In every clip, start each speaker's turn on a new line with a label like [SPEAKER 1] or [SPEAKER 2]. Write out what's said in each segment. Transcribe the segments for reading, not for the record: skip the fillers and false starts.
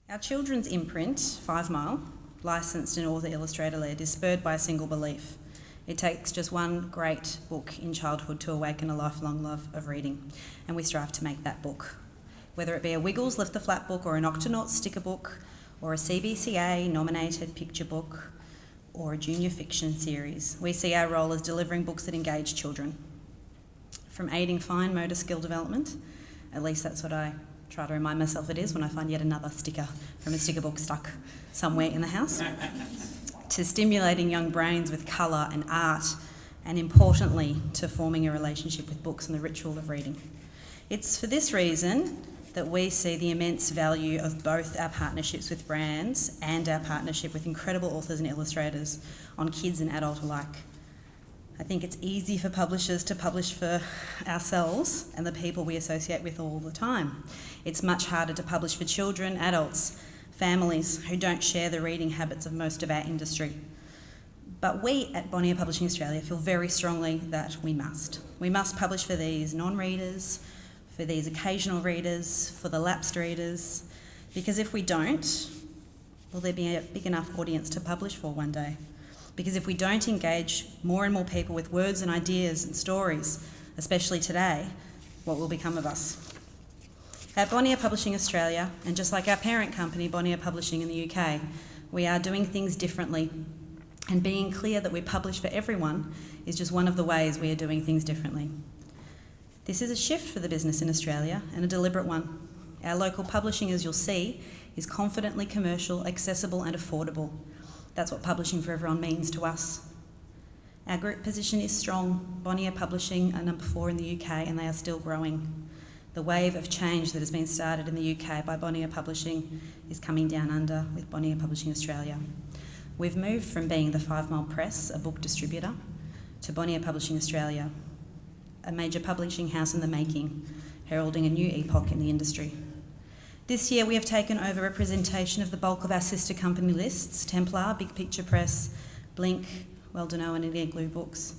[SPEAKER 1] Our children's imprint, 5 Mile, licensed and author-illustrator-led, is spurred by a single belief. It takes just one great book in childhood to awaken a lifelong love of reading, and we strive to make that book. Whether it be a Wiggles Lift the Flap book or an Octonauts sticker book, or a CBCA-nominated picture book, or a junior fiction series, we see our role as delivering books that engage children. From aiding fine motor skill development, at least that's what I try to remind myself it is when I find yet another sticker from a sticker book stuck somewhere in the house, to stimulating young brains with colour and art, and importantly, to forming a relationship with books and the ritual of reading. It's for this reason that we see the immense value of both our partnerships with brands and our partnership with incredible authors and illustrators on kids and adult alike. I think it's easy for publishers to publish for ourselves and the people we associate with all the time. It's much harder to publish for children, adults, families who don't share the reading habits of most of our industry. But we at Bonnier Publishing Australia feel very strongly that we must. We must publish for these non-readers, for these occasional readers, for the lapsed readers, because if we don't, will there be a big enough audience to publish for one day? Because if we don't engage more and more people with words and ideas and stories, especially today, what will become of us? At Bonnier Publishing Australia, and just like our parent company, Bonnier Publishing in the UK, we are doing things differently. And being clear that we publish for everyone is just one of the ways we are doing things differently. This is a shift for the business in Australia, and a deliberate one. Our local publishing, as you'll see, is confidently commercial, accessible and affordable. That's what publishing for everyone means to us. Our group position is strong. Bonnier Publishing are number 4 in the UK, and they are still growing. The wave of change that has been started in the UK by Bonnier Publishing is coming down under with Bonnier Publishing Australia. We've moved from being the 5 Mile Press, a book distributor, to Bonnier Publishing Australia, a major publishing house in the making, heralding a new epoch in the industry. This year we have taken over representation of the bulk of our sister company lists: Templar, Big Picture Press, Blink, Well-Denow and Igloo Books.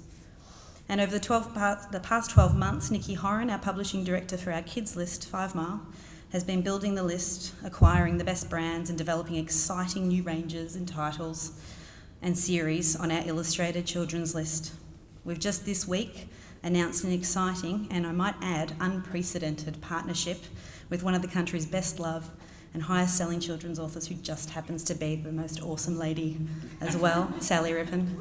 [SPEAKER 1] And over the past 12 months, Nikki Horan, our publishing director for our kids list, 5 Mile, has been building the list, acquiring the best brands and developing exciting new ranges and titles and series on our illustrated children's list. We've just this week announced an exciting, and I might add, unprecedented partnership with one of the country's best loved and highest selling children's authors, who just happens to be the most awesome lady as well, Sally Rippon.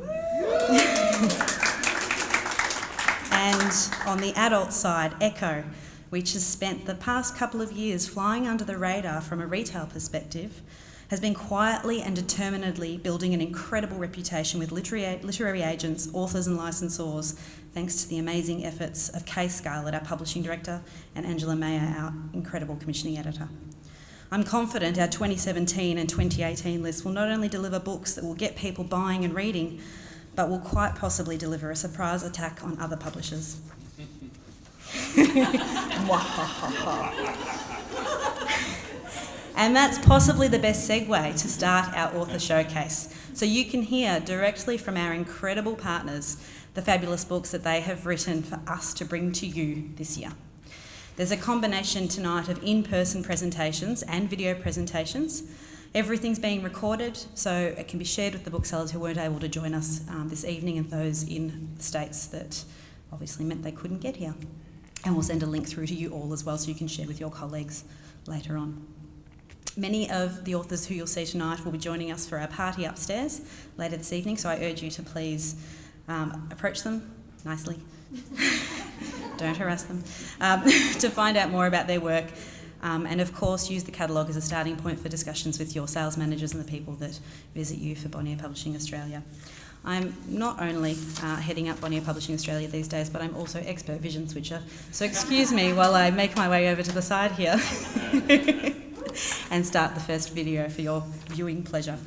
[SPEAKER 1] And on the adult side, Echo, which has spent the past couple of years flying under the radar from a retail perspective, has been quietly and determinedly building an incredible reputation with literary agents, authors and licensors, thanks to the amazing efforts of Kay Scarlett, our publishing director, and Angela Mayer, our incredible commissioning editor. I'm confident our 2017 and 2018 lists will not only deliver books that will get people buying and reading, but will quite possibly deliver a surprise attack on other publishers. And that's possibly the best segue to start our author showcase, so you can hear directly from our incredible partners the fabulous books that they have written for us to bring to you this year. There's a combination tonight of in-person presentations and video presentations. Everything's being recorded, so it can be shared with the booksellers who weren't able to join us this evening, and those in the states that obviously meant they couldn't get here. And we'll send a link through to you all as well, so you can share with your colleagues later on. Many of the authors who you'll see tonight will be joining us for our party upstairs later this evening, so I urge you to please approach them nicely. Don't harass them, to find out more about their work. And of course, use the catalogue as a starting point for discussions with your sales managers and the people that visit you for Bonnier Publishing Australia. I'm not only heading up Bonnier Publishing Australia these days, but I'm also expert vision switcher. So excuse me while I make my way over to the side here and start the first video for your viewing pleasure.